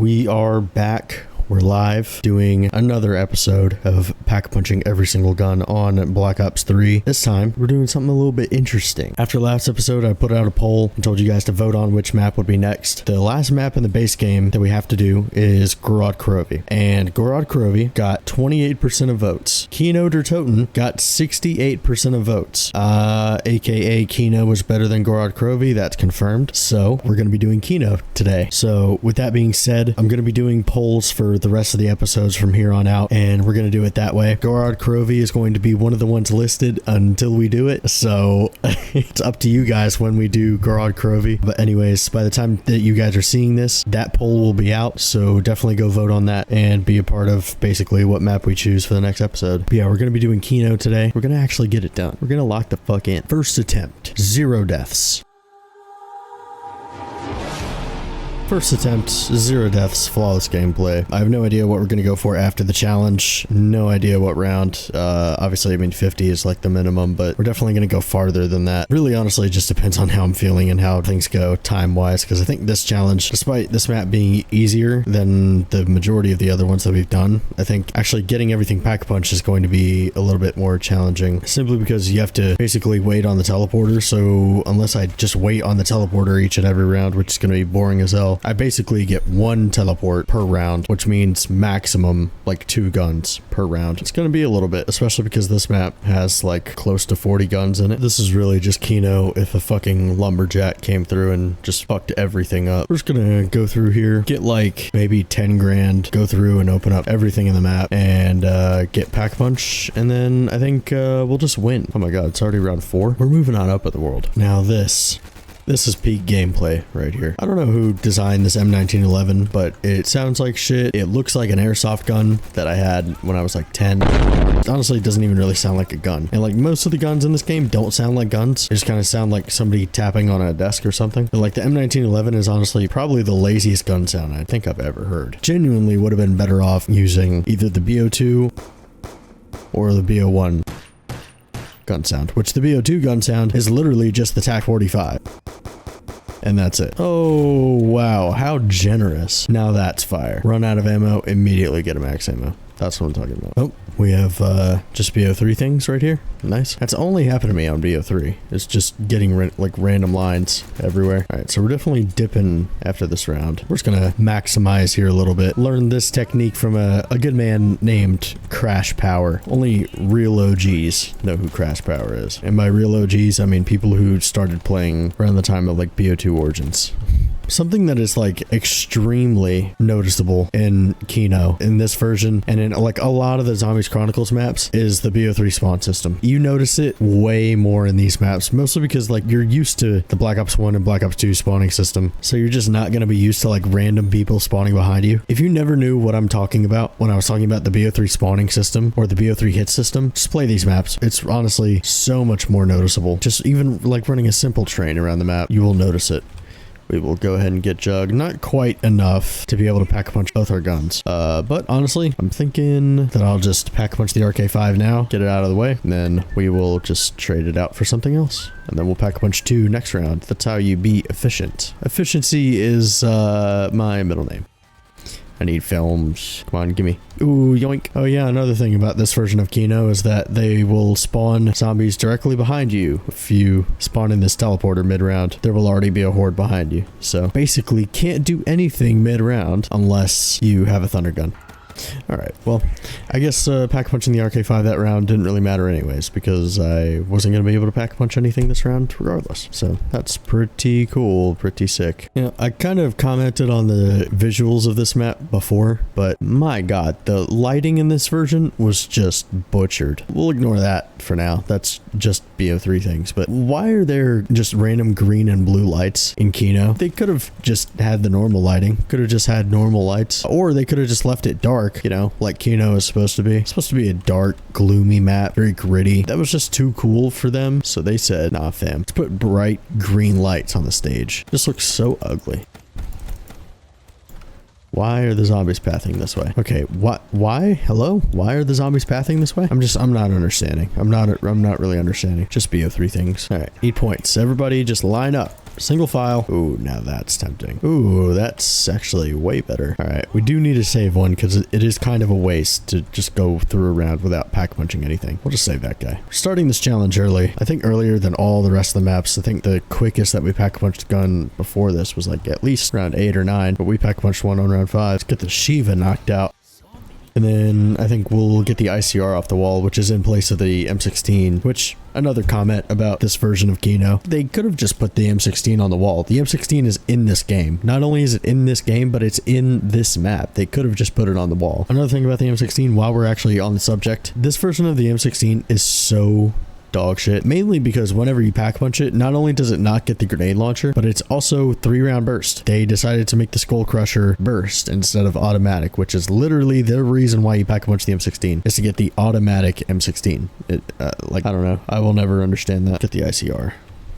We are back. We're live doing another episode of pack punching every single gun on Black Ops 3. This time, we're doing something a little bit interesting. After last episode, I put out a poll and told you guys to vote on which map would be next. The last map in the base game that we have to do is Gorod Krovi. And Gorod Krovi got 28% of votes. Kino Der Toten got 68% of votes. AKA Kino was better than Gorod Krovi. That's confirmed. So, we're going to be doing Kino today. So, with that being said, I'm going to be doing polls for the rest of the episodes from here on out, and we're going to do it that way. Gorod Krovi is going to be one of the ones listed until we do it, so it's up to you guys when we do Gorod Krovi. But anyways, by the time that you guys are seeing this, that poll will be out, so definitely go vote on that and be a part of basically what map we choose for the next episode. But yeah, we're going to be doing Kino today. We're going to actually get it done. We're going to lock the fuck in. First attempt, 0 deaths. First attempt, 0 deaths, flawless gameplay. I have no idea what we're going to go for after the challenge. No idea what round. Obviously, I mean, 50 is like the minimum, but we're definitely going to go farther than that. Really, honestly, it just depends on how I'm feeling and how things go time-wise, because I think this challenge, despite this map being easier than the majority of the other ones that we've done, I think actually getting everything pack punch is going to be a little bit more challenging, simply because you have to basically wait on the teleporter. So unless I just wait on the teleporter each and every round, which is going to be boring as hell, I basically get 1 teleport per round, which means maximum like 2 guns per round. It's going to be a little bit, especially because this map has like close to 40 guns in it. This is really just Kino if a fucking lumberjack came through and just fucked everything up. We're just gonna go through here, get like maybe 10 grand, go through and open up everything in the map and get pack punch, and then I think we'll just win. Oh my god, it's already round 4. We're moving on up at the world. Now this is peak gameplay right here. I don't know who designed this M1911, but it sounds like shit. It looks like an airsoft gun that I had when I was like 10. Honestly, it doesn't even really sound like a gun. And like most of the guns in this game don't sound like guns. They just kind of sound like somebody tapping on a desk or something. But like the M1911 is honestly probably the laziest gun sound I think I've ever heard. Genuinely would have been better off using either the BO2 or the BO1 gun sound, which the BO2 gun sound is literally just the TAC 45. And that's it. Oh, wow. How generous. Now that's fire. Run out of ammo, immediately get a max ammo. That's what I'm talking about. Oh, we have just BO3 things right here. Nice. That's only happened to me on BO3. It's just getting like random lines everywhere. All right, so we're definitely dipping after this round. We're just gonna maximize here a little bit. Learn this technique from a good man named Crash Power. Only real OGs know who Crash Power is. And by real OGs, I mean people who started playing around the time of like BO2 Origins. Something that is like extremely noticeable in Kino in this version and in like a lot of the Zombies Chronicles maps is the BO3 spawn system. You notice it way more in these maps, mostly because like you're used to the Black Ops 1 and Black Ops 2 spawning system. So you're just not going to be used to like random people spawning behind you. If you never knew what I'm talking about when I was talking about the BO3 spawning system or the BO3 hit system, just play these maps. It's honestly so much more noticeable. Just even like running a simple train around the map, you will notice it. We will go ahead and get Jugg. Not quite enough to be able to pack punch both our guns. But honestly, I'm thinking that I'll just pack punch the RK5 now, get it out of the way, and then we will just trade it out for something else. And then we'll pack punch 2 next round. That's how you be efficient. Efficiency is my middle name. I need films. Come on, gimme. Ooh, yoink. Oh yeah, another thing about this version of Kino is that they will spawn zombies directly behind you. If you spawn in this teleporter mid-round, there will already be a horde behind you. So basically can't do anything mid-round unless you have a thunder gun. Alright, well, I guess pack punching the RK5 that round didn't really matter anyways, because I wasn't going to be able to pack punch anything this round regardless. So that's pretty cool, pretty sick. You know, I kind of commented on the visuals of this map before, but my god, the lighting in this version was just butchered. We'll ignore that for now. That's just BO3 things. But why are there just random green and blue lights in Kino? They could have just had the normal lighting, could have just had normal lights, or they could have just left it dark. You know, like Kino is supposed to be. It's supposed to be a dark, gloomy map, very gritty. That was just too cool for them, so they said, nah fam, let's put bright green lights on the stage. This looks so ugly. Why are the zombies pathing this way? Okay, why? Hello? Why are the zombies pathing this way? I'm not understanding. I'm not really understanding. Just BO3 things. All right, 8 points. Everybody just line up. Single file. Ooh, now that's tempting. Ooh, that's actually way better. All right, we do need to save one because it is kind of a waste to just go through a round without pack punching anything. We'll just save that guy. We're starting this challenge early. I think earlier than all the rest of the maps. I think the quickest that we pack punched gun before this was like at least round 8 or 9, but we pack punched one on round 5. Let's get the Shiva knocked out. And then I think we'll get the ICR off the wall, which is in place of the M16, which another comment about this version of Kino. They could have just put the M16 on the wall. The M16 is in this game. Not only is it in this game, but it's in this map. They could have just put it on the wall. Another thing about the M16, while we're actually on the subject, this version of the M16 is so dog shit, mainly because whenever you pack punch it, not only does it not get the grenade launcher, but it's also 3-round burst. They decided to make the Skull Crusher burst instead of automatic, which is literally the reason why you pack punch the M16, is to get the automatic M16. Like, I don't know, I will never understand that. Get the ICR.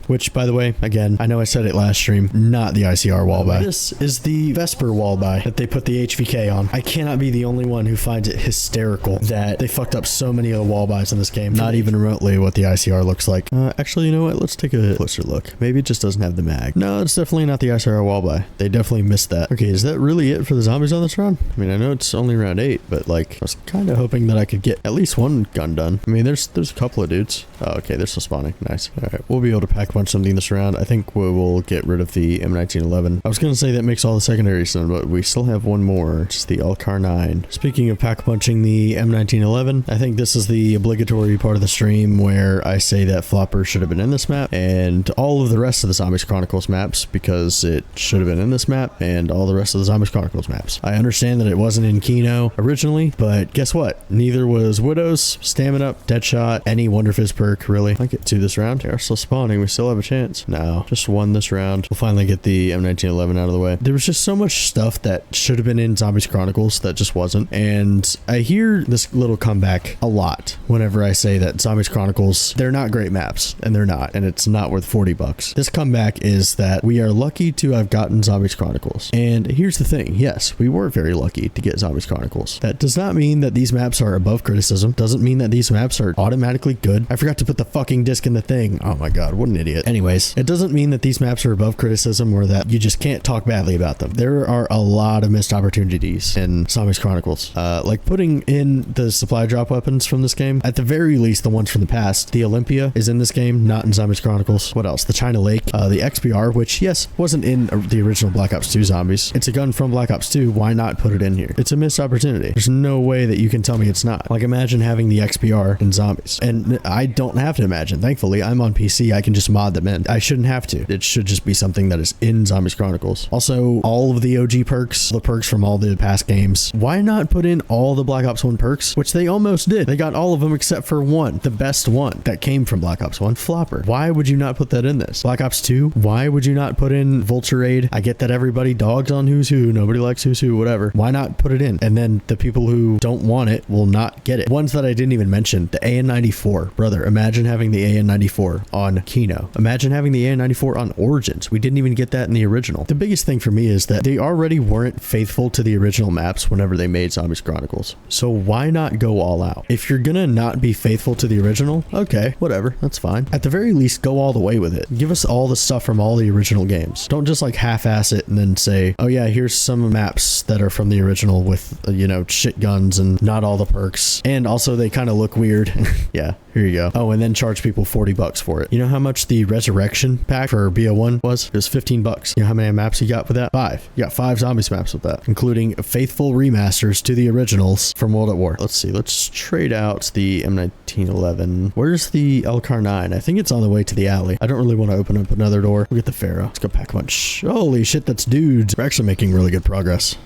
Which, by the way, again, I know I said it last stream, not the ICR wall buy. This is the Vesper wall buy that they put the HVK on. I cannot be the only one who finds it hysterical that they fucked up so many of the wall buys in this game. Not even remotely what the ICR looks like. Actually, you know what? Let's take a closer look. Maybe it just doesn't have the mag. No, it's definitely not the ICR wall buy. They definitely missed that. Okay, is that really it for the zombies on this round? I mean, I know it's only round 8, but like, I was kind of hoping that I could get at least one gun done. I mean, there's a couple of dudes. Oh, okay, they're still spawning. Nice. All right, we'll be able to pack punch something this round. I think we will get rid of the M1911. I was going to say that makes all the secondaries done, but we still have one more. It's the LCAR 9. Speaking of pack punching the M1911, I think this is the obligatory part of the stream where I say that Flopper should have been in this map and all of the rest of the Zombies Chronicles maps, because it should have been in this map and all the rest of the Zombies Chronicles maps. I understand that it wasn't in Kino originally, but guess what? Neither was Widow's, Stamina Up, Deadshot, any Wonder Fizz perk, really. I get 2 this round. They are still spawning. We still have a chance. No, just 1 this round. We'll finally get the M1911 out of the way. There was just so much stuff that should have been in Zombies Chronicles that just wasn't. And I hear this little comeback a lot whenever I say that Zombies Chronicles, they're not great maps, and they're not, and it's not worth 40 bucks. This comeback is that we are lucky to have gotten Zombies Chronicles. And here's the thing. Yes, we were very lucky to get Zombies Chronicles. That does not mean that these maps are above criticism. Doesn't mean that these maps are automatically good. I forgot to put the fucking disc in the thing. Oh my god, what an idiot. Anyways, it doesn't mean that these maps are above criticism or that you just can't talk badly about them. There are a lot of missed opportunities in Zombies Chronicles. Like putting in the supply drop weapons from this game, at the very least the ones from the past. The Olympia is in this game, not in Zombies Chronicles. What else? The China Lake, the XPR, which yes, wasn't in the original Black Ops 2 Zombies. It's a gun from Black Ops 2. Why not put it in here? It's a missed opportunity. There's no way that you can tell me it's not. Like, imagine having the XPR in Zombies. And I don't have to imagine. Thankfully, I'm on PC. I can just mod them in. I shouldn't have to. It should just be something that is in Zombies Chronicles. Also, all of the OG perks, the perks from all the past games. Why not put in all the Black Ops 1 perks? Which they almost did. They got all of them except for one. The best one that came from Black Ops 1, Flopper. Why would you not put that in this? Black Ops 2, why would you not put in Vulture Raid? I get that everybody dogs on Who's Who. Nobody likes Who's Who, whatever. Why not put it in? And then the people who don't want it will not get it. Ones that I didn't even mention, the AN94. Brother, imagine having the AN94 on Kino. Imagine having the AN94 on Origins. We didn't even get that in the original. The biggest thing for me is that they already weren't faithful to the original maps whenever they made Zombies Chronicles. So why not go all out? If you're gonna not be faithful to the original, okay, whatever, that's fine. At the very least, go all the way with it. Give us all the stuff from all the original games. Don't just like half-ass it and then say, oh yeah, here's some maps that are from the original with, you know, shit guns and not all the perks. And also they kind of look weird. Yeah, here you go. Oh, and then charge people 40 bucks for it. You know how much the Resurrection pack for BO1 was? It was 15 bucks. You know how many maps you got with that? 5. You got 5 Zombies maps with that, including faithful remasters to the originals from World at War. Let's see. Let's trade out the M1911. Where's the LCAR 9? I think it's on the way to the alley. I don't really want to open up another door. We'll get the Pharaoh. Let's go pack a bunch. Holy shit, that's dudes. We're actually making really good progress.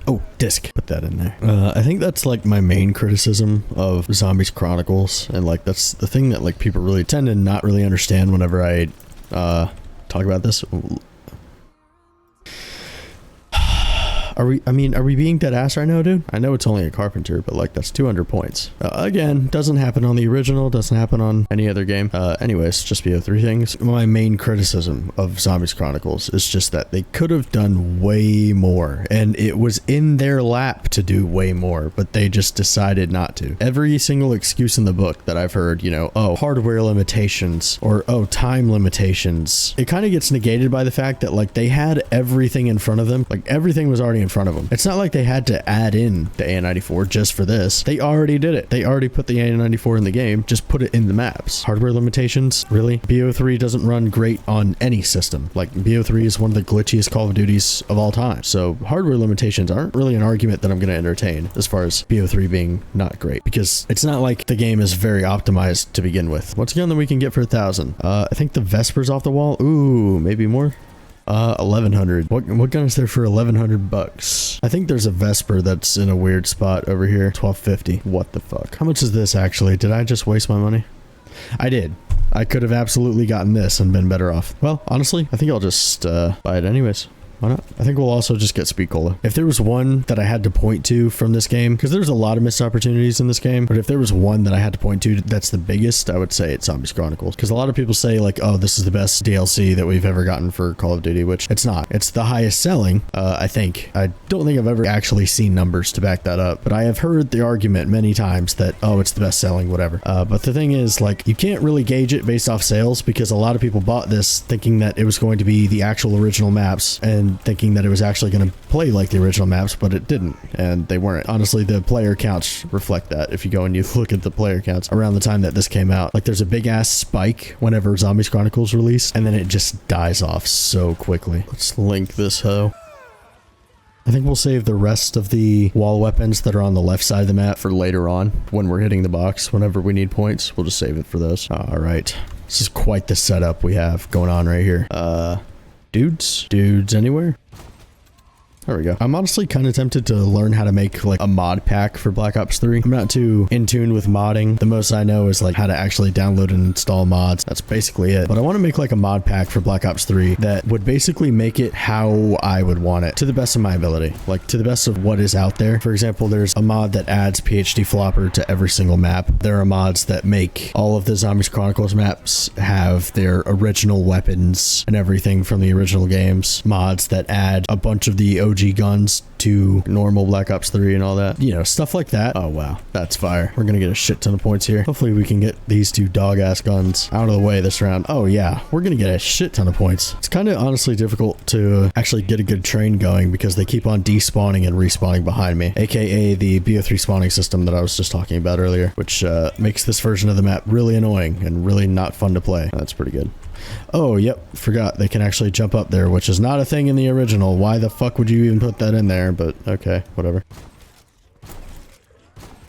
Oh, disc. Put that in there. I think that's like my main criticism of Zombies Chronicles. And like, that's the thing that like people really tend to not really understand whenever I talk about this. Are we being dead ass right now, dude? I know it's only a carpenter, but like that's 200 points. Again, doesn't happen on the original, doesn't happen on any other game. Anyways, just BO3 things. My main criticism of Zombies Chronicles is just that they could have done way more, and it was in their lap to do way more, but they just decided not to. Every single excuse in the book that I've heard, you know, oh, hardware limitations, or oh, time limitations, it kind of gets negated by the fact that like they had everything in front of them. Like everything was already in front of them. It's not like they had to add in the AN94 just for this. They already did it. They already put the AN94 in the game, just put it in the maps. Hardware limitations, really? BO3 doesn't run great on any system. Like BO3 is one of the glitchiest Call of Duties of all time. So hardware limitations aren't really an argument that I'm going to entertain as far as BO3 being not great, because it's not like the game is very optimized to begin with. What's a gun that we can get for 1,000? I think the Vesper's off the wall. Ooh, maybe more. 1,100. What gun is there for 1,100 bucks? I think there's a Vesper that's in a weird spot over here. 1,250. What the fuck? How much is this actually? Did I just waste my money? I did. I could have absolutely gotten this and been better off. Well, honestly, I think I'll just buy it anyways. Why not? I think we'll also just get Speed Cola. If there was one that I had to point to from this game, because there's a lot of missed opportunities in this game, but if there was one that I had to point to that's the biggest, I would say it's Zombies Chronicles. Because a lot of people say like, oh, this is the best DLC that we've ever gotten for Call of Duty, which it's not. It's the highest selling, I think. I don't think I've ever actually seen numbers to back that up, but I have heard the argument many times that, oh, it's the best selling, whatever. But the thing is, like, you can't really gauge it based off sales, because a lot of people bought this thinking that it was going to be the actual original maps, and thinking that it was actually going to play like the original maps, but it didn't, and they weren't. Honestly, the player counts reflect that. If you go and you look at the player counts around the time that this came out, like there's a big ass spike whenever Zombies Chronicles released, and then it just dies off so quickly. Let's link this hoe. I think we'll save the rest of the wall weapons that are on the left side of the map for later on when we're hitting the box. Whenever we need points, we'll just save it for those. All right, this is quite the setup we have going on right here. Dudes anywhere? There we go. I'm honestly kind of tempted to learn how to make like a mod pack for Black Ops 3. I'm not too in tune with modding. The most I know is like how to actually download and install mods. That's basically it. But I want to make like a mod pack for Black Ops 3 that would basically make it how I would want it, to the best of my ability, like to the best of what is out there. For example, there's a mod that adds PhD Flopper to every single map. There are mods that make all of the Zombies Chronicles maps have their original weapons and everything from the original games. Mods that add a bunch of the OG guns to normal Black Ops 3 and all that, you know, stuff like that. Oh wow, that's fire. We're gonna get a shit ton of points here. Hopefully we can get these two dog ass guns out of the way this round. Oh yeah, we're gonna get a shit ton of points. It's kind of honestly difficult to actually get a good train going because they keep on despawning and respawning behind me, aka the BO3 spawning system that I was just talking about earlier, which makes this version of the map really annoying and really not fun to play. That's pretty good. Oh, yep, forgot they can actually jump up there, which is not a thing in the original. Why the fuck would you even put that in there? But okay, whatever.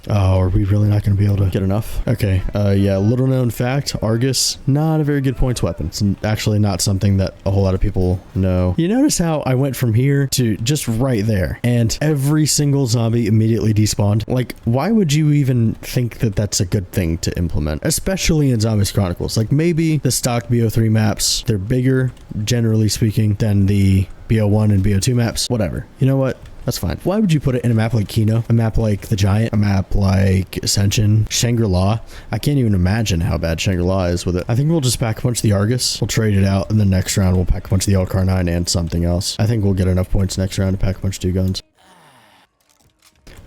Oh, are we really not going to be able to get enough? Okay, yeah, little known fact, Argus, not a very good points weapon. It's actually not something that a whole lot of people know. You notice how I went from here to just right there, and every single zombie immediately despawned? Like, why would you even think that that's a good thing to implement? Especially in Zombies Chronicles. Like, maybe the stock BO3 maps, they're bigger, generally speaking, than the BO1 and BO2 maps. Whatever. You know what? That's fine. Why would you put it in a map like Kino, a map like The Giant, a map like Ascension, Shangri-La? I can't even imagine how bad Shangri-La is with it. I think we'll just pack a bunch of the Argus. We'll trade it out, and the next round we'll pack a bunch of the LCAR-9 and something else. I think we'll get enough points next round to pack a bunch of 2 guns.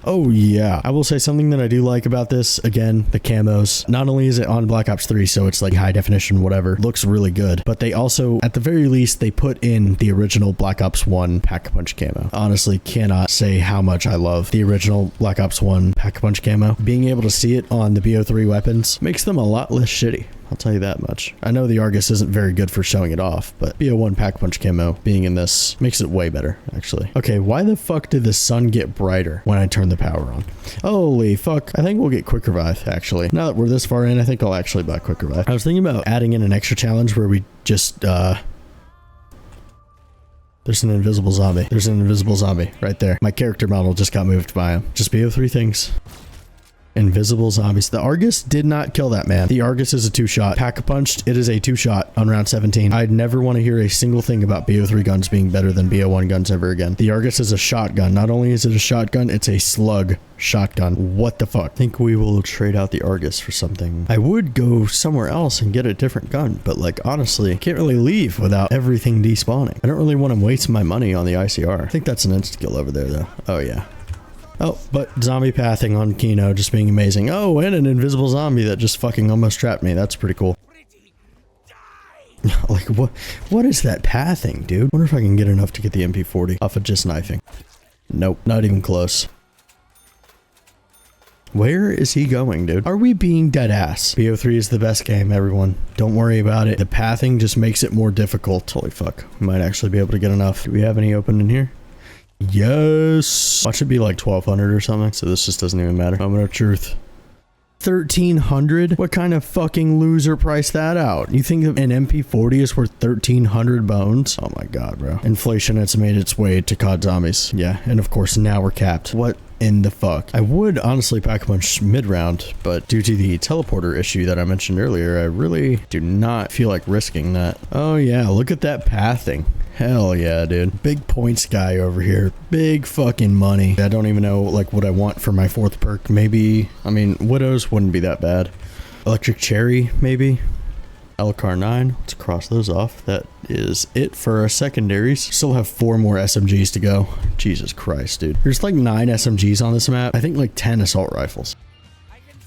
Oh yeah, I will say something that I do like about this, again, the camos. Not only is it on Black Ops 3, so it's like high definition, whatever, looks really good, but they also, at the very least, they put in the original Black Ops 1 Pack-a-Punch camo. Honestly, cannot say how much I love the original Black Ops 1 Pack-a-Punch camo. Being able to see it on the BO3 weapons makes them a lot less shitty. I'll tell you that much. I know the Argus isn't very good for showing it off, but BO1 Pack-a-Punch camo being in this makes it way better, actually. Okay, why the fuck did the sun get brighter when I turned the power on? Holy fuck. I think we'll get Quick Revive, actually. Now that we're this far in, I think I'll actually buy Quick Revive. I was thinking about adding in an extra challenge where we just, there's an invisible zombie. There's an invisible zombie right there. My character model just got moved by him. Just BO3 things. Invisible zombies. The Argus did not kill that man. The Argus is a 2-shot. Pack-a-punched, it is a 2-shot on round 17. I'd never want to hear a single thing about BO3 guns being better than BO1 guns ever again. The Argus is a shotgun. Not only is it a shotgun, it's a slug shotgun. What the fuck? I think we will trade out the Argus for something. I would go somewhere else and get a different gun, but like honestly, I can't really leave without everything despawning. I don't really want to waste my money on the ICR. I think that's an insta-kill over there though. Oh yeah. Oh, but zombie pathing on Kino just being amazing. Oh, and an invisible zombie that just fucking almost trapped me. That's pretty cool. Like, what is that pathing, dude? Wonder if I can get enough to get the MP40 off of just knifing. Nope, not even close. Where is he going, dude? Are we being dead ass? BO3 is the best game, everyone. Don't worry about it. The pathing just makes it more difficult. Holy fuck. We might actually be able to get enough. Do we have any open in here? Yes. Watch it be like 1200 or something, so this just doesn't even matter. Moment of truth. 1300? What kind of fucking loser priced that out? You think an MP40 is worth 1300 bones? Oh my god, bro. Inflation has made its way to COD zombies. Yeah, and of course now we're capped. What in the fuck? I would honestly pack a punch mid-round, but due to the teleporter issue that I mentioned earlier, I really do not feel like risking that. Oh yeah, look at that pathing. Hell yeah, dude. Big points guy over here. Big fucking money. I don't even know like what I want for my 4th perk. Maybe, I mean, Widows wouldn't be that bad. Electric Cherry, maybe. LCAR 9. Let's cross those off. That is it for our secondaries. Still have 4 more SMGs to go. Jesus Christ, dude. There's like 9 SMGs on this map. I think like 10 assault rifles.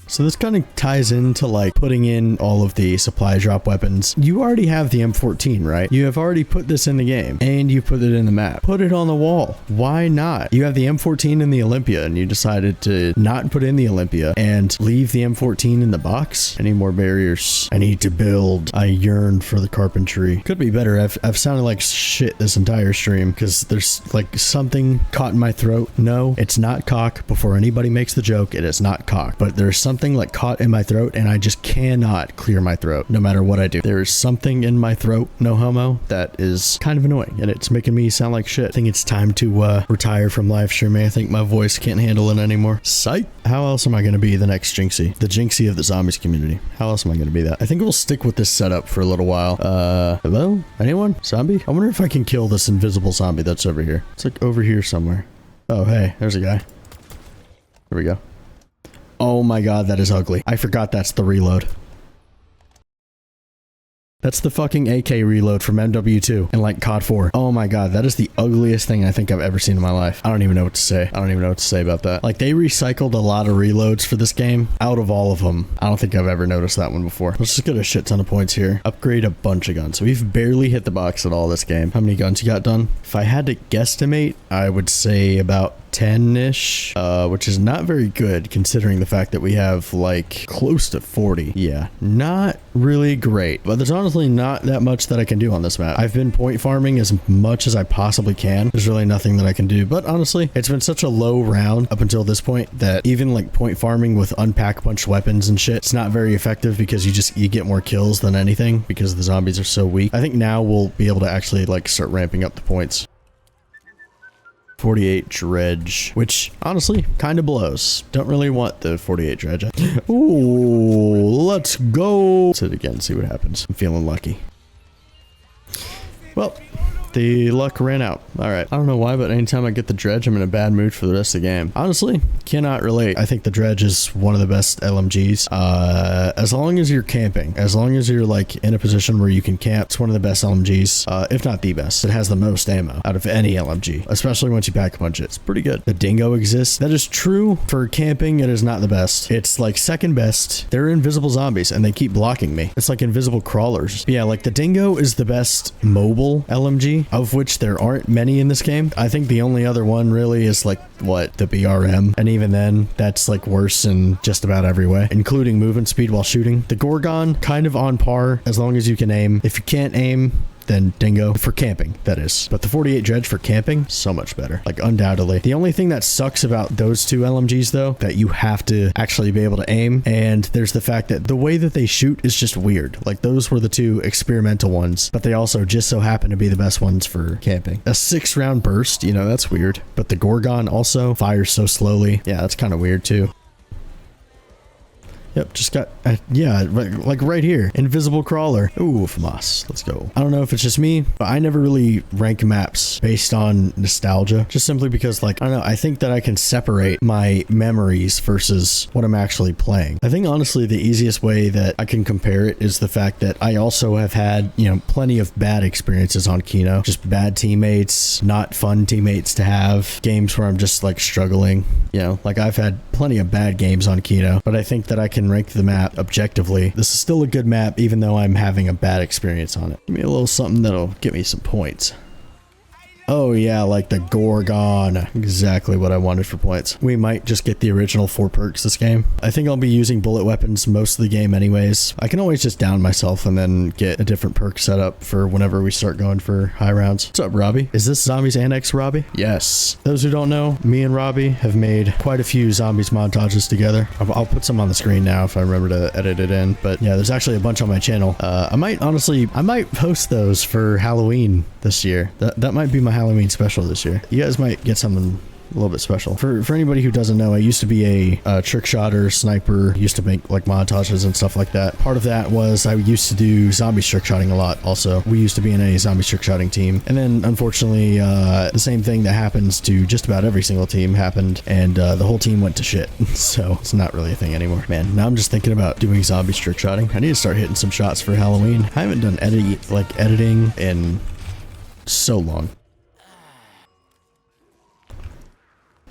So this kind of ties into like putting in all of the supply drop weapons. You already have the M14, right? You have already put this in the game and you put it in the map. Put it on the wall. Why not? You have the M14 in the Olympia and you decided to not put in the Olympia and leave the M14 in the box. Any more barriers? I need to build. I yearn for the carpentry. Could be better. I've sounded like shit this entire stream because there's like something caught in my throat. No, it's not cock. Before anybody makes the joke, it is not cock, but there's something like caught in my throat and I just cannot clear my throat no matter what I do. There is something in my throat, no homo, that is kind of annoying and it's making me sound like shit. I think it's time to retire from live streaming. I think my voice can't handle it anymore. Psych. How else am I going to be the next Jinxie? The Jinxie of the zombies community. How else am I going to be that? I think we'll stick with this setup for a little while. Hello? Anyone? Zombie? I wonder if I can kill this invisible zombie that's over here. It's like over here somewhere. Oh, hey, there's a guy. Here we go. Oh my god, that is ugly. I forgot that's the reload. That's the fucking AK reload from MW2 and like COD 4. Oh my god, that is the ugliest thing I think I've ever seen in my life. I don't even know what to say. I don't even know what to say about that. Like, they recycled a lot of reloads for this game. Out of all of them, I don't think I've ever noticed that one before. Let's just get a shit ton of points here. Upgrade a bunch of guns. We've barely hit the box at all this game. How many guns you got done? If I had to guesstimate, I would say about 10-ish, which is not very good considering the fact that we have like close to 40. Yeah, not really great, but there's honestly not that much that I can do on this map. I've been point farming as much as I possibly can. There's really nothing that I can do, but honestly, it's been such a low round up until this point that even like point farming with unpack punch weapons and shit, it's not very effective because you get more kills than anything because the zombies are so weak. I think now we'll be able to actually like start ramping up the points. 48 dredge, which honestly kind of blows. Don't really want the 48 dredge. Ooh, let's go. Let's hit it again, see what happens. I'm feeling lucky. Well, the luck ran out. All right. I don't know why, but anytime I get the dredge, I'm in a bad mood for the rest of the game. Honestly, cannot relate. I think the dredge is one of the best LMGs. As long as you're camping, as long as you're like in a position where you can camp, it's one of the best LMGs, if not the best. It has the most ammo out of any LMG, especially once you pack punch it. It's pretty good. The dingo exists. That is true. For camping, it is not the best. It's like second best. They're invisible zombies and they keep blocking me. It's like invisible crawlers. But yeah, like the dingo is the best mobile LMG, of which there aren't many in this game. I think the only other one really is like, what, the BRM, and even then that's like worse in just about every way, including movement speed while shooting. The Gorgon, kind of on par as long as you can aim. If you can't aim, then dingo. For camping, that is. But the 48 dredge for camping, so much better. Like, undoubtedly. The only thing that sucks about those two LMGs, though, that you have to actually be able to aim, and there's the fact that the way that they shoot is just weird. Like, those were the two experimental ones, but they also just so happen to be the best ones for camping. A 6-round burst, you know, that's weird. But the Gorgon also fires so slowly. Yeah, that's kind of weird, too. Yep, just got, yeah, like right here. Invisible crawler. Ooh, FAMAS. Let's go. I don't know if it's just me, but I never really rank maps based on nostalgia. Just simply because, like, I don't know, I think that I can separate my memories versus what I'm actually playing. I think, honestly, the easiest way that I can compare it is the fact that I also have had, you know, plenty of bad experiences on Kino. Just bad teammates, not fun teammates to have. Games where I'm just, like, struggling. You know, like, I've had plenty of bad games on Kino, but I think that I can rank the map objectively. This is still a good map, even though I'm having a bad experience on it. Give me a little something that'll get me some points. Oh yeah, like the Gorgon. Exactly what I wanted for points. We might just get the original 4 perks this game. I think I'll be using bullet weapons most of the game anyways. I can always just down myself and then get a different perk set up for whenever we start going for high rounds. What's up, Robbie? Is this Zombies Annex Robbie? Yes. Those who don't know, me and Robbie have made quite a few Zombies montages together. I'll put some on the screen now if I remember to edit it in. But yeah, there's actually a bunch on my channel. I might post those for Halloween this year. That might be my Halloween special this year. You guys might get something a little bit special. For anybody who doesn't know, I used to be a trick shotter, sniper, used to make like montages and stuff like that. Part of that was I used to do Zombies trick shotting a lot also. We used to be in a Zombies trick shotting team. And then unfortunately, the same thing that happens to just about every single team happened, and the whole team went to shit. So it's not really a thing anymore. Man, now I'm just thinking about doing Zombies trick shotting. I need to start hitting some shots for Halloween. I haven't done editing in so long.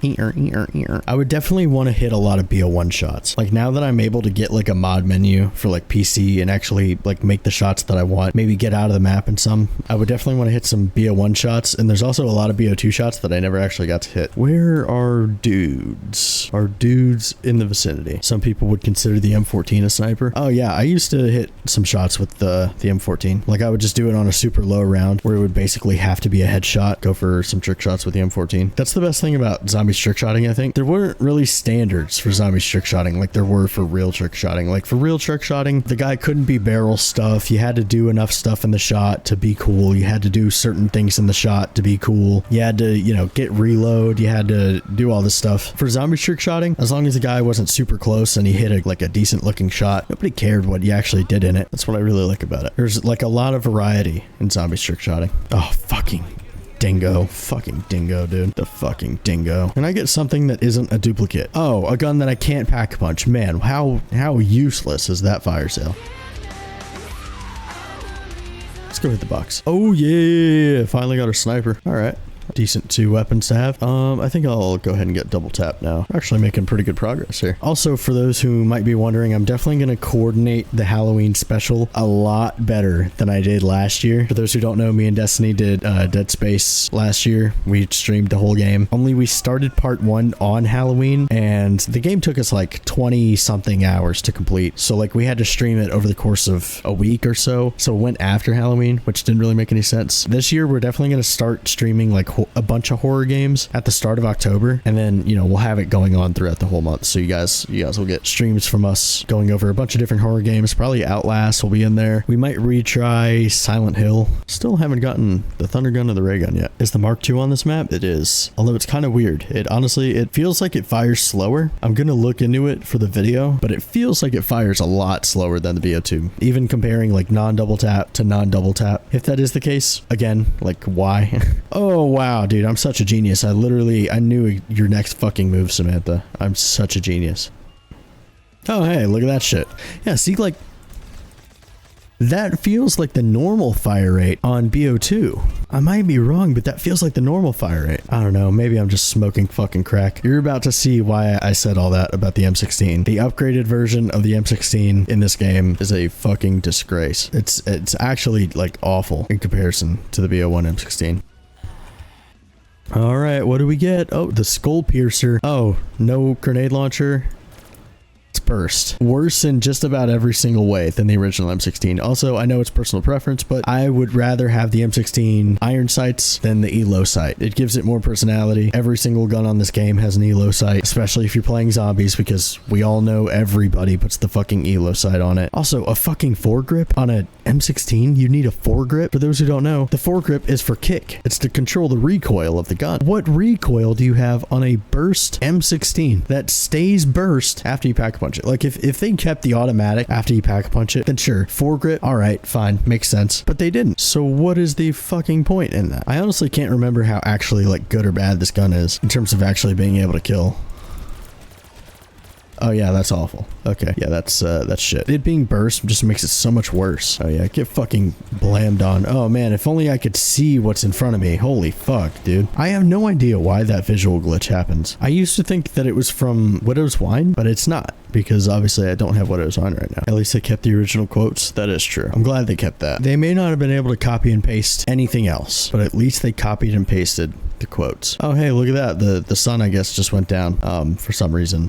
I would definitely want to hit a lot of BO1 shots. Like now that I'm able to get like a mod menu for like PC and actually like make the shots that I want, maybe get out of the map and some, I would definitely want to hit some BO1 shots. And there's also a lot of BO2 shots that I never actually got to hit. Where are dudes? Are dudes in the vicinity? Some people would consider the M14 a sniper. Oh yeah, I used to hit some shots with the M14. Like I would just do it on a super low round where it would basically have to be a headshot, go for some trick shots with the M14. That's the best thing about Zombies trick shotting, I think. There weren't really standards for Zombies trick shotting like there were for real trick shotting. Like for real trick shotting, the guy couldn't be barrel stuff. You had to do enough stuff in the shot to be cool. You had to do certain things in the shot to be cool. You had to, you know, get reload. You had to do all this stuff. For Zombies trick shotting, as long as the guy wasn't super close and he hit like a decent looking shot, nobody cared what you actually did in it. That's what I really like about it. There's like a lot of variety in Zombies trick shotting. Oh, fucking dingo. Fucking dingo, dude. The fucking dingo. Can I get something that isn't a duplicate? Oh, a gun that I can't pack punch. Man, how useless is that fire sale? Let's go hit the box. Oh yeah, finally got a sniper. All right. Decent 2 weapons to have. I think I'll go ahead and get double tap now. We're actually making pretty good progress here. Also, for those who might be wondering, I'm definitely going to coordinate the Halloween special a lot better than I did last year. For those who don't know, me and Destiny did Dead Space last year. We streamed the whole game. Only we started part 1 on Halloween, and the game took us like 20 something hours to complete. So like we had to stream it over the course of a week or so. So it went after Halloween, which didn't really make any sense. This year, we're definitely going to start streaming like a bunch of horror games at the start of October, and then, you know, we'll have it going on throughout the whole month. So you guys will get streams from us going over a bunch of different horror games. Probably Outlast will be in there. We might retry Silent Hill. Still haven't gotten the Thunder Gun or the Ray Gun yet. Is the Mark II on this map? It is. Although it's kind of weird. It honestly, it feels like it fires slower. I'm gonna look into it for the video, but it feels like it fires a lot slower than the BO2. Even comparing like non-double tap to non-double tap. If that is the case, again, like why? Oh wow, dude, I'm such a genius. I knew your next fucking move, Samantha. I'm such a genius. Oh, hey, look at that shit. Yeah, see, like, that feels like the normal fire rate on BO2. I might be wrong, but that feels like the normal fire rate. I don't know, maybe I'm just smoking fucking crack. You're about to see why I said all that about the M16. The upgraded version of the M16 in this game is a fucking disgrace. It's actually, like, awful in comparison to the BO1 M16. All right, what do we get? Oh, the skull piercer. Oh, no grenade launcher. It's burst. Worse in just about every single way than the original M16. Also, I know it's personal preference, but I would rather have the M16 iron sights than the ELO sight. It gives it more personality. Every single gun on this game has an ELO sight, especially if you're playing zombies, because we all know everybody puts the fucking ELO sight on it. Also, a fucking foregrip on a M16, you need a foregrip. For those who don't know, the foregrip is for kick. It's to control the recoil of the gun. What recoil do you have on a burst M16 that stays burst after you pack a punch it? Like if they kept the automatic after you pack a punch it, then sure, foregrip, all right, fine, makes sense. But they didn't. So what is the fucking point in that? I honestly can't remember how actually like good or bad this gun is in terms of actually being able to kill. Oh yeah, that's awful. Okay, yeah, that's shit. It being burst just makes it so much worse. Oh yeah, get fucking blammed on. Oh man, if only I could see what's in front of me. Holy fuck, dude. I have no idea why that visual glitch happens. I used to think that it was from Widow's Wine, but it's not, because obviously I don't have Widow's Wine right now. At least they kept the original quotes. That is true. I'm glad they kept that. They may not have been able to copy and paste anything else, but at least they copied and pasted the quotes. Oh hey, look at that. The sun, I guess, just went down for some reason.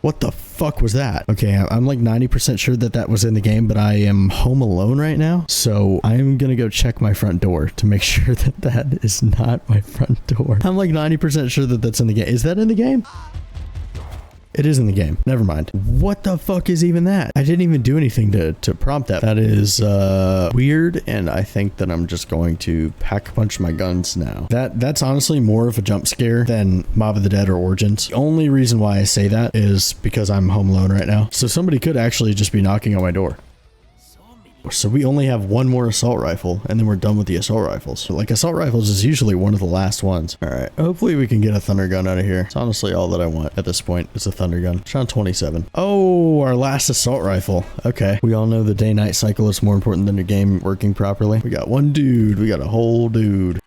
What the fuck was that? Okay, I'm like 90% sure that that was in the game, but I am home alone right now. So I'm gonna go check my front door to make sure that that is not my front door. I'm like 90% sure that that's in the game. Is that in the game? It is in the game. Never mind. What the fuck is even that? I didn't even do anything to prompt that. That is weird, and I think that I'm just going to pack punch my guns now. That's honestly more of a jump scare than Mob of the Dead or Origins. The only reason why I say that is because I'm home alone right now. So somebody could actually just be knocking on my door. So we only have one more assault rifle, and then we're done with the assault rifles. So like, assault rifles is usually one of the last ones. All right, hopefully we can get a thunder gun out of here. It's honestly all that I want at this point. It's a thunder gun. It's on 27. Oh, our last assault rifle. Okay. We all know the day-night cycle is more important than the game working properly. We got one dude. We got a whole dude.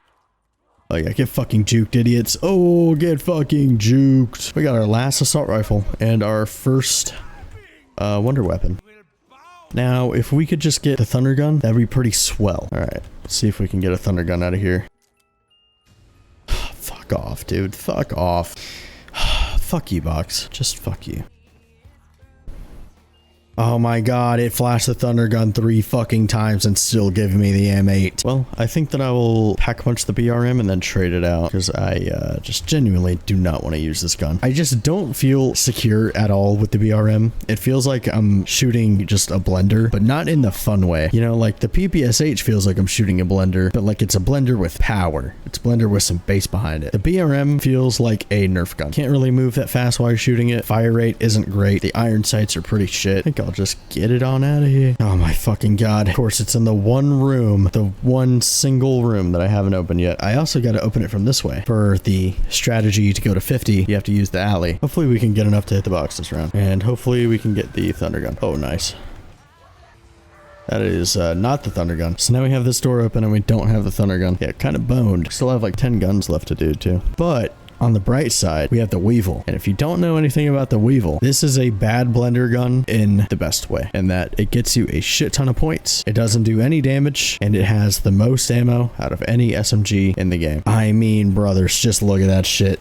Oh yeah, get fucking juked, idiots. Oh, get fucking juked. We got our last assault rifle and our first wonder weapon. Now, if we could just get the thunder gun, that'd be pretty swell. All right, let's see if we can get a thunder gun out of here. Fuck off, dude. Fuck off. Fuck you, Box. Just fuck you. Oh my god, it flashed the thunder gun 3 fucking times and still giving me the M8. Well, I think that I will pack punch the BRM and then trade it out, because I just genuinely do not want to use this gun. I just don't feel secure at all with the BRM. It feels like I'm shooting just a blender, but not in the fun way. You know, like the PPSH feels like I'm shooting a blender, but like it's a blender with power. It's a blender with some bass behind it. The BRM feels like a Nerf gun. Can't really move that fast while you're shooting it. Fire rate isn't great. The iron sights are pretty shit. I think I'll just get it on out of here. Oh my fucking god. Of course, it's in the one room, the one single room that I haven't opened yet. I also got to open it from this way. For the strategy to go to 50, you have to use the alley. Hopefully we can get enough to hit the box this round. And hopefully we can get the thunder gun. Oh, nice. That is not the thunder gun. So now we have this door open and we don't have the thunder gun. Yeah, kind of boned. Still have like 10 guns left to do too. But on the bright side, we have the Weevil. And if you don't know anything about the Weevil, this is a bad blender gun in the best way, in that it gets you a shit ton of points. It doesn't do any damage, and it has the most ammo out of any SMG in the game. I mean, brothers, just look at that shit.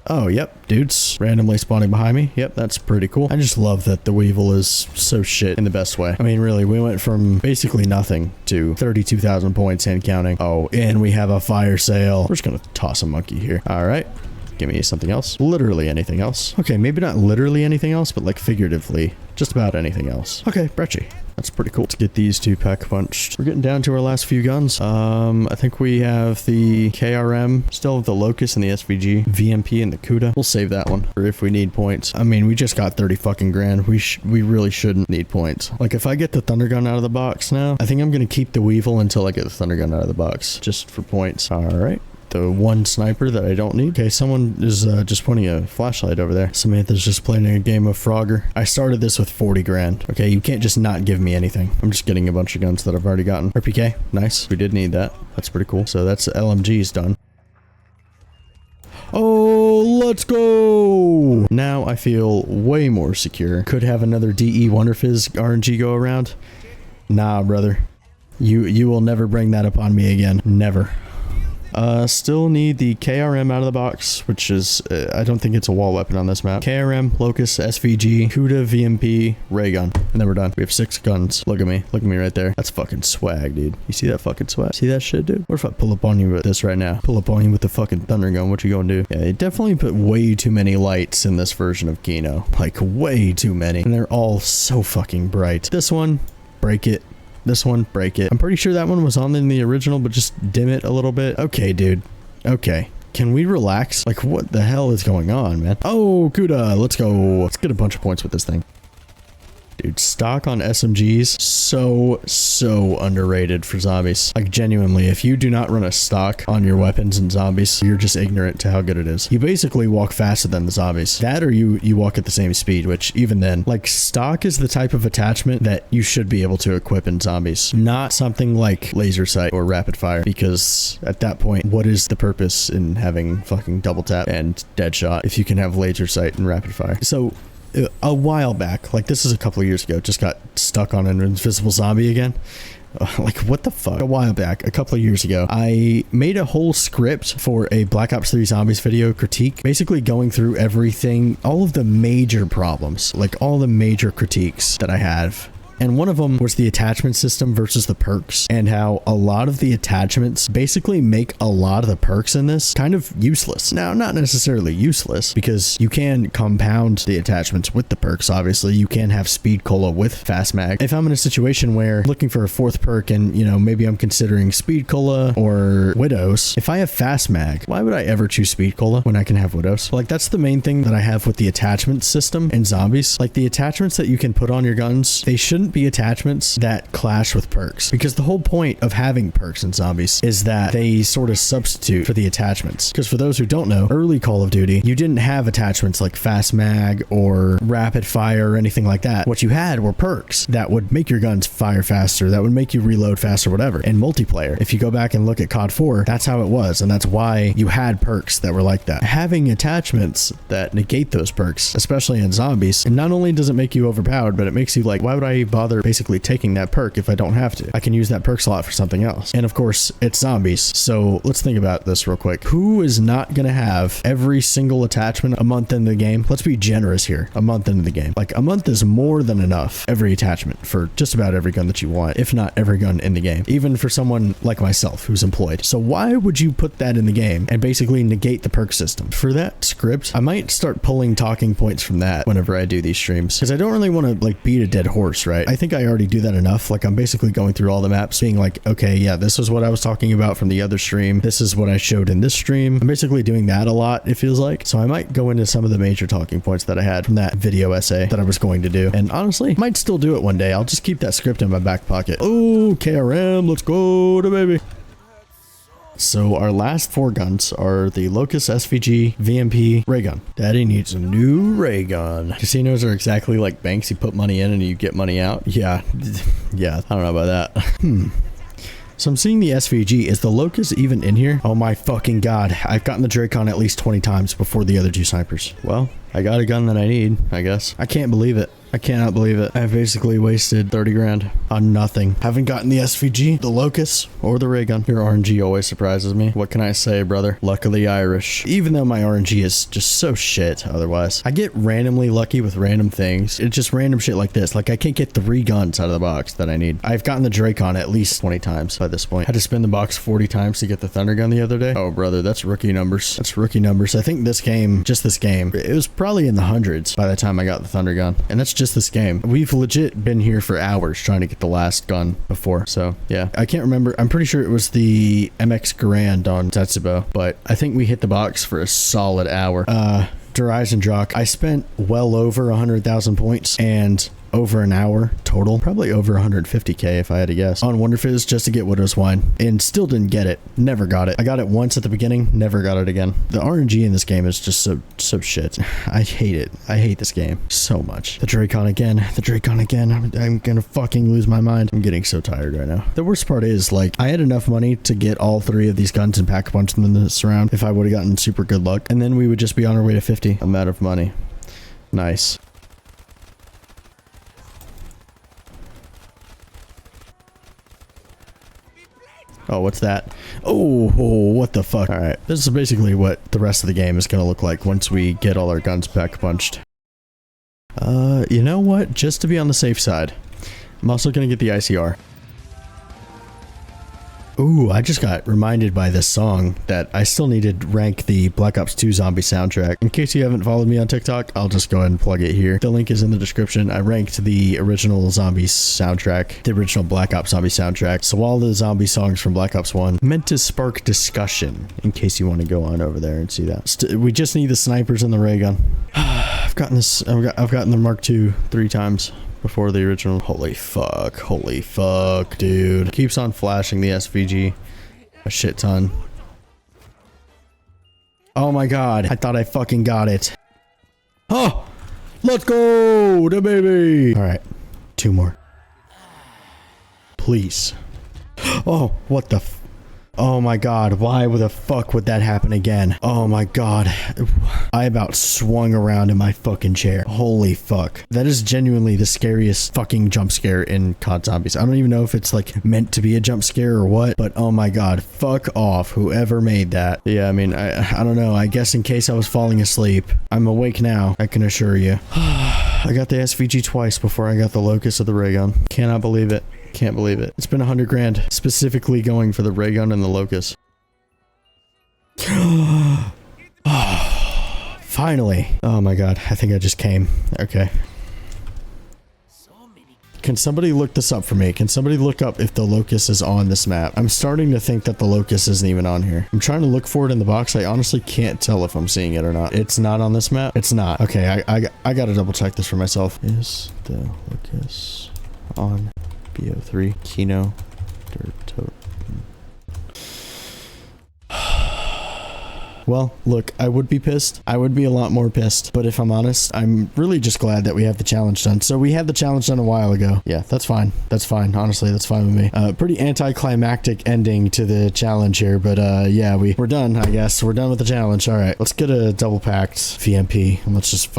Oh, yep, dudes randomly spawning behind me. Yep, that's pretty cool. I just love that the Weevil is so shit in the best way. I mean, really, we went from basically nothing to 32,000 points and counting. Oh, and we have a fire sale. We're just gonna toss a monkey here. All right. Give me something else. Literally anything else. Okay, maybe not literally anything else, but like figuratively, just about anything else. Okay, Brecci. That's pretty cool. Let's get these 2 pack punched. We're getting down to our last few guns. I think we have the KRM, still have the Locust and the SVG, VMP and the Kuda. We'll save that one for if we need points. I mean, we just got 30 fucking grand. We really shouldn't need points. Like if I get the thunder gun out of the box now, I think I'm gonna keep the Weevil until I get the thunder gun out of the box, just for points. All right. The one sniper that I don't need. Okay, someone is just pointing a flashlight over there. Samantha's just playing a game of Frogger. I started this with 40 grand. Okay, you can't just not give me anything. I'm just getting a bunch of guns that I've already gotten. RPK, nice. We did need that. That's pretty cool. So that's LMG's done. Oh, let's go! Now I feel way more secure. Could have another DE Wonder Fizz RNG go around. Nah, brother. You will never bring that upon me again. Never. Still need the KRM out of the box, which is, I don't think it's a wall weapon on this map. KRM, Locust, SVG, Kuda, VMP, ray gun. And then we're done. We have 6 guns. Look at me. Look at me right there. That's fucking swag, dude. You see that fucking swag? See that shit, dude? What if I pull up on you with this right now? Pull up on you with the fucking thunder gun. What you gonna do? Yeah, they definitely put way too many lights in this version of Kino. Like, way too many. And they're all so fucking bright. This one, break it. This one, break it. I'm pretty sure that one was on in the original, but just dim it a little bit. Okay, dude. Okay. Can we relax? Like, what the hell is going on, man? Oh, Kuda, let's go. Let's get a bunch of points with this thing. Dude, stock on SMGs, so underrated for zombies. Like, genuinely, if you do not run a stock on your weapons and zombies, you're just ignorant to how good it is. You basically walk faster than the zombies. That or you walk at the same speed, which even then, like, stock is the type of attachment that you should be able to equip in zombies. Not something like laser sight or rapid fire, because at that point, what is the purpose in having fucking double tap and dead shot if you can have laser sight and rapid fire? So, a while back, like this is a couple of years ago, just got stuck on an invisible zombie again. Like, what the fuck? A while back, a couple of years ago, I made a whole script for a Black Ops 3 Zombies video critique, basically going through everything, all of the major problems, like all the major critiques that I have. And one of them was the attachment system versus the perks, and how a lot of the attachments basically make a lot of the perks in this kind of useless. Now, not necessarily useless, because you can compound the attachments with the perks, obviously. You can have speed cola with fast mag. If I'm in a situation where I'm looking for a fourth perk and, you know, maybe I'm considering speed cola or widows, if I have fast mag, why would I ever choose speed cola when I can have widows? Like, that's the main thing that I have with the attachment system in zombies. Like, the attachments that you can put on your guns, they shouldn't be attachments that clash with perks, because the whole point of having perks in zombies is that they sort of substitute for the attachments. Because for those who don't know, early Call of Duty, you didn't have attachments like fast mag or rapid fire or anything like that. What you had were perks that would make your guns fire faster, that would make you reload faster, whatever. In multiplayer, if you go back and look at COD 4, that's how it was, and that's why you had perks that were like that. Having attachments that negate those perks, especially in zombies, and not only does it make you overpowered, but it makes you like, why would I bother basically taking that perk if I don't have to? I can use that perk slot for something else. And of course, it's zombies. So let's think about this real quick. Who is not going to have every single attachment a month into the game? Let's be generous here. A month into the game. Like, a month is more than enough. Every attachment for just about every gun that you want, if not every gun in the game. Even for someone like myself who's employed. So why would you put that in the game and basically negate the perk system? For that script, I might start pulling talking points from that whenever I do these streams, because I don't really want to like beat a dead horse, right? I think I already do that enough. Like, I'm basically going through all the maps being like, okay, yeah, this is what I was talking about from the other stream. This is what I showed in this stream. I'm basically doing that a lot, it feels like. So I might go into some of the major talking points that I had from that video essay that I was going to do. And honestly, might still do it one day. I'll just keep that script in my back pocket. Oh, KRM, let's go to baby. So our last four guns are the Locust, SVG, VMP, ray gun. Daddy needs a new ray gun. Casinos are exactly like banks. You put money in and you get money out. Yeah, I don't know about that. So I'm seeing the SVG. Is the Locust even in here? Oh my fucking god. I've gotten the Dracon at least 20 times before the other two snipers. Well, I got a gun that I need, I guess. I can't believe it. I cannot believe it. I've basically wasted 30 grand on nothing. Haven't gotten the SVG, the Locust, or the ray gun. Your RNG always surprises me. What can I say, brother? Luck of the Irish. Even though my RNG is just so shit otherwise. I get randomly lucky with random things. It's just random shit like this. Like, I can't get 3 guns out of the box that I need. I've gotten the Dracon at least 20 times by this point. I had to spin the box 40 times to get the Thunder Gun the other day. Oh, brother, that's rookie numbers. That's rookie numbers. I think this game, just this game, it was probably in the hundreds by the time I got the Thunder Gun. And that's just this game. We've legit been here for hours trying to get the last gun before. So yeah, I can't remember. I'm pretty sure it was the MX Garand on Tetsubo, but I think we hit the box for a solid hour. Derize and Jock, I spent well over 100,000 points and over an hour total, probably over 150k if I had to guess, on Wonder Fizz just to get Widow's Wine, and still didn't get it. Never got it. I got it once at the beginning, never got it again. The RNG in this game is just so shit. I hate it. I hate this game so much. The Dracon again. The Dracon again. I'm gonna fucking lose my mind. I'm getting so tired right now. The worst part is, like, I had enough money to get all 3 of these guns and pack a bunch of them in this round if I would have gotten super good luck, and then we would just be on our way to 50. I'm out of money. Nice. Oh, what's that? Oh, what the fuck? All right, this is basically what the rest of the game is gonna look like once we get all our guns pack punched. You know what? Just to be on the safe side, I'm also gonna get the ICR. Ooh, I just got reminded by this song that I still need to rank the Black Ops 2 zombie soundtrack. In case you haven't followed me on TikTok, I'll just go ahead and plug it here. The link is in the description. I ranked the original Zombies soundtrack, the original Black Ops zombie soundtrack. So all the zombie songs from Black Ops 1 meant to spark discussion, in case you want to go on over there and see that. We just need the snipers and the ray gun. I've gotten this, I've gotten the Mark II 3 times before the original. Holy fuck, dude. Keeps on flashing the SVG a shit ton. Oh my god, I thought I fucking got it. Oh, let's go, the baby. All right, 2 more. Please. Oh, what the f— oh my god, why the fuck would that happen again? Oh my god. I about swung around in my fucking chair. Holy fuck. That is genuinely the scariest fucking jump scare in COD Zombies. I don't even know if it's like meant to be a jump scare or what, but oh my god, fuck off, whoever made that. Yeah, I mean, I don't know. I guess in case I was falling asleep. I'm awake now, I can assure you. I got the SVG twice before I got the locus of the ray gun. Cannot believe it. Can't believe it. It's been 100 grand specifically going for the ray gun and the locus. Finally. Oh my god, I think I just came. Okay. Can somebody look this up for me? Can somebody look up if the locus is on this map? I'm starting to think that the locus isn't even on here. I'm trying to look for it in the box. I honestly can't tell if I'm seeing it or not. It's not on this map? It's not. Okay, I gotta double check this for myself. Is the locus on BO3 Kino Der Toten? Well, look, I would be pissed. I would be a lot more pissed. But if I'm honest, I'm really just glad that we have the challenge done. So we had the challenge done a while ago. Yeah, that's fine. That's fine. Honestly, that's fine with me. Pretty anticlimactic ending to the challenge here. But yeah, we're done, I guess. We're done with the challenge. All right, let's get a double packed VMP. And let's just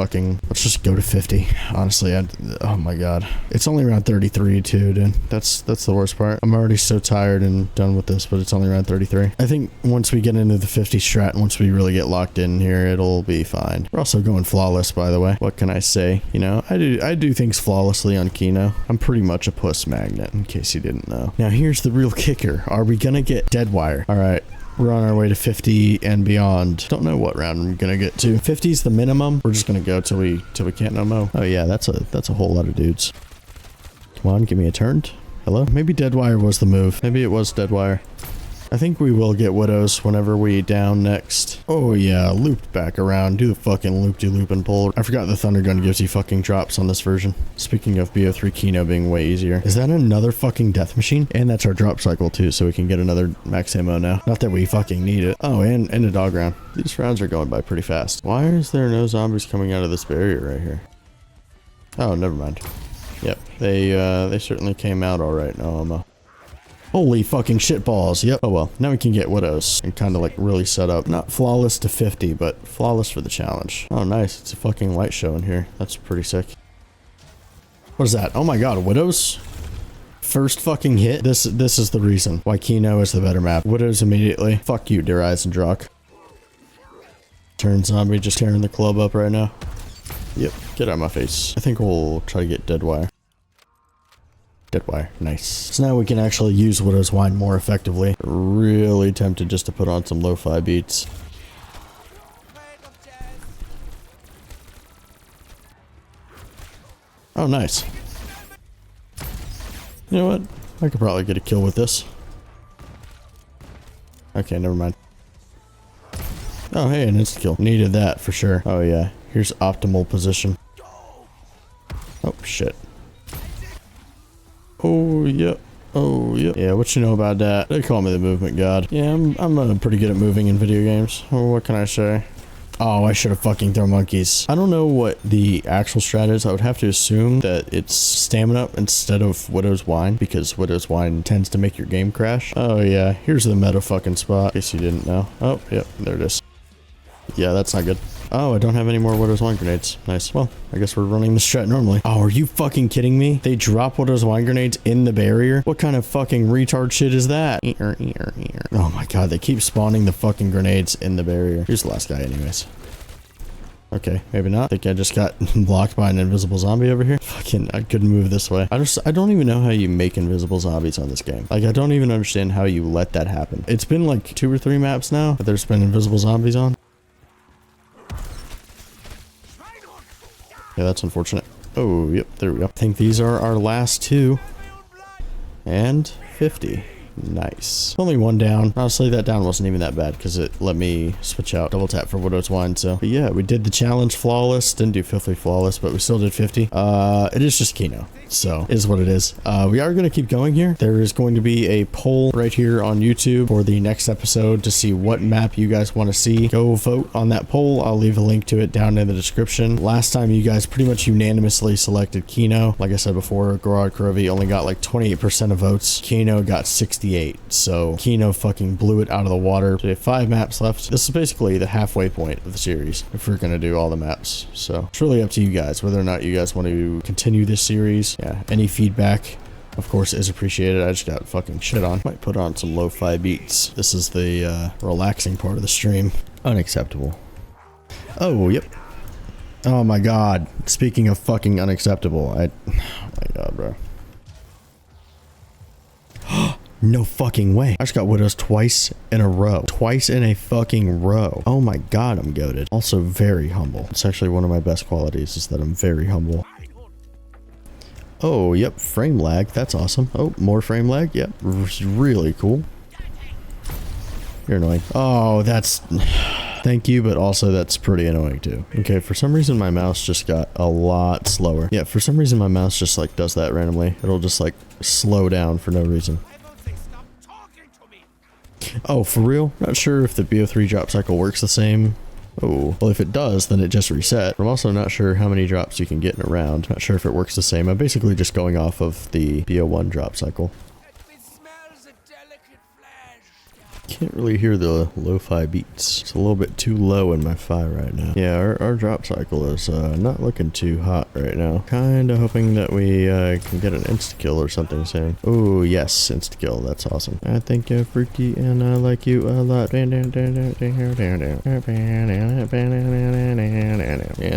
go to 50. Honestly, oh my god. It's only around 33 too, dude. That's the worst part. I'm already so tired and done with this, but it's only around 33. I think once we get into the 50 strat, once we really get locked in here, it'll be fine. We're also going flawless, by the way. What can I say? You know, I do things flawlessly on Kino. I'm pretty much a puss magnet, in case you didn't know. Now here's the real kicker. Are we gonna get dead wire? All right, we're on our way to 50 and beyond. Don't know what round I'm gonna get to. 50 is the minimum. We're just gonna go till we can't no more. Oh yeah, that's a whole lot of dudes. Come on, give me a turn. Hello? Maybe dead wire was the move. Maybe it was dead wire. I think we will get widows whenever we down next. Oh yeah, looped back around. Do the fucking loop-de-loop and pull. I forgot the thunder gun gives you fucking drops on this version. Speaking of BO3 Kino being way easier. Is that another fucking death machine? And that's our drop cycle too, so we can get another max ammo now. Not that we fucking need it. Oh, and a dog round. These rounds are going by pretty fast. Why is there no zombies coming out of this barrier right here? Oh, never mind. Yep, they certainly came out all right. No ammo. Holy fucking shitballs. Yep. Oh well. Now we can get widows and kind of like really set up. Not flawless to 50, but flawless for the challenge. Oh nice. It's a fucking light show in here. That's pretty sick. What is that? Oh my god. Widows? First fucking hit? This is the reason why Kino is the better map. Widows immediately. Fuck you, Dear Eyes and Drock. Turn zombie just tearing the club up right now. Yep. Get out of my face. I think we'll try to get dead wire. Dead wire. Nice. So now we can actually use Widow's Wine more effectively. Really tempted just to put on some Lofi Beats. Oh, nice. You know what? I could probably get a kill with this. Okay, never mind. Oh, hey, an insta-kill. Needed that for sure. Oh, yeah. Here's optimal position. Oh, shit. Oh, yep. Oh, yep. Yeah, what you know about that? They call me the movement god. Yeah, I'm pretty good at moving in video games. Oh, what can I say? Oh, I should have fucking thrown monkeys. I don't know what the actual strat is. I would have to assume that it's stamina instead of Widow's Wine, because Widow's Wine tends to make your game crash. Oh, yeah. Here's the meta fucking spot, in case you didn't know. Oh, yep. There it is. Yeah, that's not good. Oh, I don't have any more Widow's Wine grenades. Nice. Well, I guess we're running the strat normally. Oh, are you fucking kidding me? They drop Widow's Wine grenades in the barrier? What kind of fucking retard shit is that? Oh my god, they keep spawning the fucking grenades in the barrier. Here's the last guy anyways. Okay, maybe not. I think I just got blocked by an invisible zombie over here. Fucking, I couldn't move this way. I don't even know how you make invisible zombies on this game. Like, I don't even understand how you let that happen. It's been like 2 or 3 maps now that there's been invisible zombies on. Yeah, that's unfortunate. Oh, yep, there we go. I think these are our last 2. And 50. Nice. Only 1 down. Honestly, that down wasn't even that bad because it let me switch out double tap for Widow's Wine. So, but yeah, we did the challenge flawless. Didn't do filthy flawless, but we still did 50. It is just Kino. So, it is what it is. We are going to keep going here. There is going to be a poll right here on YouTube for the next episode to see what map you guys want to see. Go vote on that poll. I'll leave a link to it down in the description. Last time you guys pretty much unanimously selected Kino. Like I said before, Gorod Kurovi only got like 28% of votes. Kino got 68. So Kino fucking blew it out of the water. So we have 5 maps left. This is basically the halfway point of the series if we're going to do all the maps. So it's really up to you guys whether or not you guys want to continue this series. Yeah, any feedback, of course, is appreciated. I just got fucking shit on. Might put on some Lofi Beats. This is the relaxing part of the stream. Unacceptable. Oh, yep. Oh my god. Speaking of fucking unacceptable, oh my god, bro. No fucking way. I just got widows twice in a row. Twice in a fucking row. Oh my god, I'm goated. Also very humble. It's actually one of my best qualities is that I'm very humble. Oh, yep, frame lag. That's awesome. Oh, more frame lag. Yep, really cool. You're annoying. Oh, that's... Thank you, but also that's pretty annoying too. Okay, for some reason my mouse just got a lot slower. Yeah, for some reason my mouse just like does that randomly. It'll just like slow down for no reason. Oh, for real? Not sure if the BO3 drop cycle works the same. Oh, well, if it does, then it just reset. I'm also not sure how many drops you can get in a round. Not sure if it works the same. I'm basically just going off of the BO1 drop cycle. Can't really hear the Lofi Beats. It's a little bit too low in my Fi right now. Yeah, our drop cycle is not looking too hot right now. Kinda hoping that we can get an insta-kill or something soon. Oh, yes, insta-kill. That's awesome. I think you're freaky and I like you a lot. And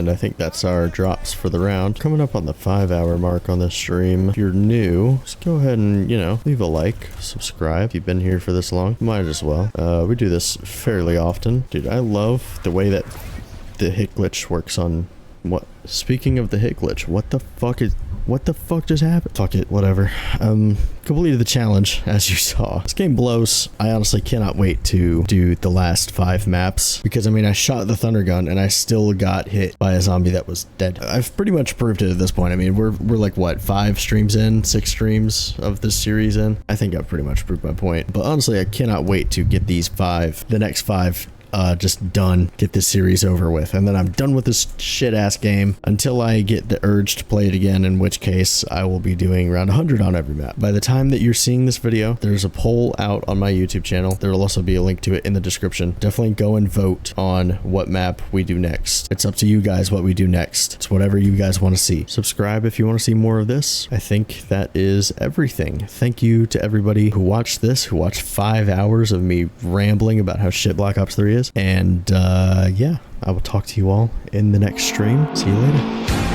I think that's our drops for the round. Coming up on the 5-hour mark on this stream. If you're new, just go ahead and, you know, leave a like, subscribe. If you've been here for this long, might as well. We do this fairly often. Dude, I love the way that the hit glitch works on what? Speaking of the hit glitch, what the fuck just happened? Fuck it, whatever. Completed the challenge, as you saw. This game blows. I honestly cannot wait to do the last 5 maps because, I mean, I shot the thunder gun and I still got hit by a zombie that was dead. I've pretty much proved it at this point. I mean, we're like, what, 5 streams in? 6 streams of this series in? I think I've pretty much proved my point. But honestly, I cannot wait to get these 5, the next 5, just done, get this series over with, and then I'm done with this shit ass game until I get the urge to play it again, in which case I will be doing around 100 on every map. By the time that you're seeing this video, there's a poll out on my YouTube channel. There will also be a link to it in the description. Definitely go and vote on what map we do next. It's up to you guys what we do next. It's whatever you guys want to see. Subscribe if you want to see more of this. I think that is everything. Thank you to everybody who watched this, who watched 5 hours of me rambling about how shit Black Ops 3 is. And yeah, I will talk to you all in the next stream. See you later.